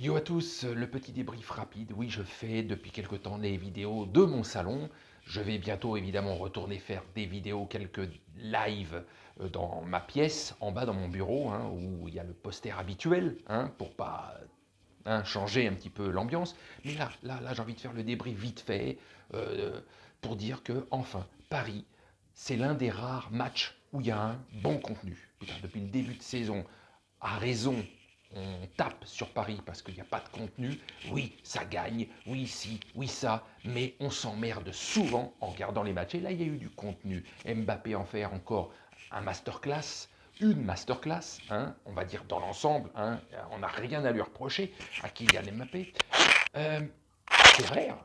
Yo à tous, le petit débrief rapide. Oui, je fais depuis quelque temps des vidéos de mon salon. Je vais bientôt évidemment retourner faire des vidéos, quelques lives dans ma pièce, en bas dans mon bureau, hein, où il y a le poster habituel, hein, pour pas changer un petit peu l'ambiance. Mais là, j'ai envie de faire le débrief vite fait pour dire que, enfin, Paris, c'est l'un des rares matchs où il y a un bon contenu. Putain, depuis le début de saison, à raison, on tape sur Paris parce qu'il n'y a pas de contenu. Oui, ça gagne, oui, si, oui, ça, mais on s'emmerde souvent en regardant les matchs. Et là, il y a eu du contenu. Mbappé en faire encore un masterclass, une masterclass, hein, on va dire dans l'ensemble, hein, on n'a rien à lui reprocher à Kylian Mbappé. Euh, Kerrer,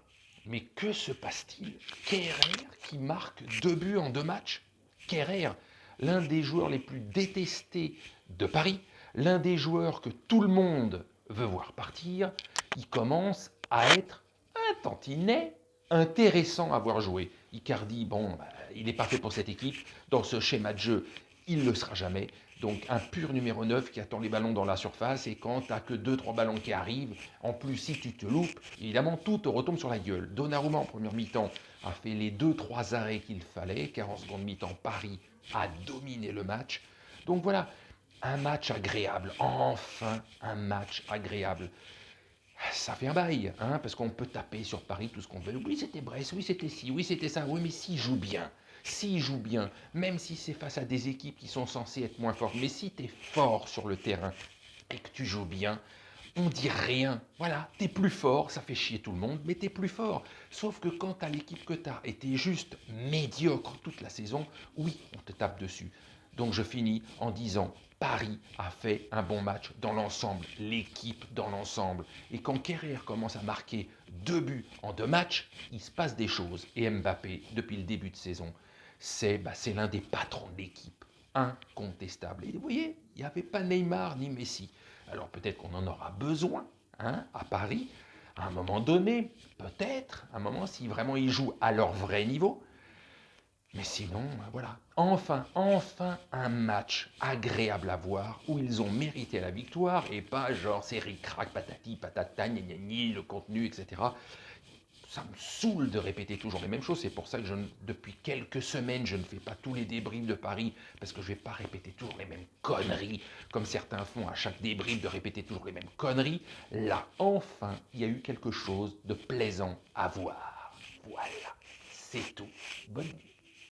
mais que se passe-t-il? Kerrer qui marque 2 buts en 2 matchs. Kerrer, l'un des joueurs les plus détestés de Paris, l'un des joueurs que tout le monde veut voir partir, il commence à être un tantinet intéressant à voir jouer. Icardi, bon, il n'est pas fait pour cette équipe. Dans ce schéma de jeu, il ne le sera jamais. Donc un pur numéro 9 qui attend les ballons dans la surface, et quand tu n'as que 2-3 ballons qui arrivent, en plus si tu te loupes, évidemment tout te retombe sur la gueule. Donnarumma en première mi-temps a fait les 2-3 arrêts qu'il fallait, car en seconde mi-temps, Paris a dominé le match. Donc voilà, un match agréable, enfin un match agréable. Ça fait un bail, hein, parce qu'on peut taper sur Paris tout ce qu'on veut. Oui, c'était Brest, oui, c'était ci, oui, c'était ça. Oui, mais s'il joue bien, s'il joue bien, même si c'est face à des équipes qui sont censées être moins fortes, mais si tu es fort sur le terrain et que tu joues bien, on dit rien. Voilà, t'es plus fort, ça fait chier tout le monde, mais t'es plus fort. Sauf que quand t'as l'équipe que t'as et t'es juste médiocre toute la saison, oui, on te tape dessus. Donc je finis en disant, Paris a fait un bon match dans l'ensemble, l'équipe dans l'ensemble. Et quand Kerrer commence à marquer 2 buts en 2 matchs, il se passe des choses. Et Mbappé, depuis le début de saison, c'est l'un des patrons de l'équipe, incontestable. Et vous voyez, il n'y avait pas Neymar ni Messi. Alors peut-être qu'on en aura besoin, hein, à Paris, à un moment donné, peut-être, à un moment, si vraiment ils jouent à leur vrai niveau. Mais sinon, voilà. Enfin un match agréable à voir où ils ont mérité la victoire et pas genre c'est ric-rac, patati, patata, gna gna gni, le contenu, etc. Ça me saoule de répéter toujours les mêmes choses. C'est pour ça que depuis quelques semaines, je ne fais pas tous les débriefs de Paris parce que je ne vais pas répéter toujours les mêmes conneries comme certains font à chaque débrief de répéter toujours les mêmes conneries. Là, enfin, il y a eu quelque chose de plaisant à voir. Voilà, c'est tout. Bonne nuit.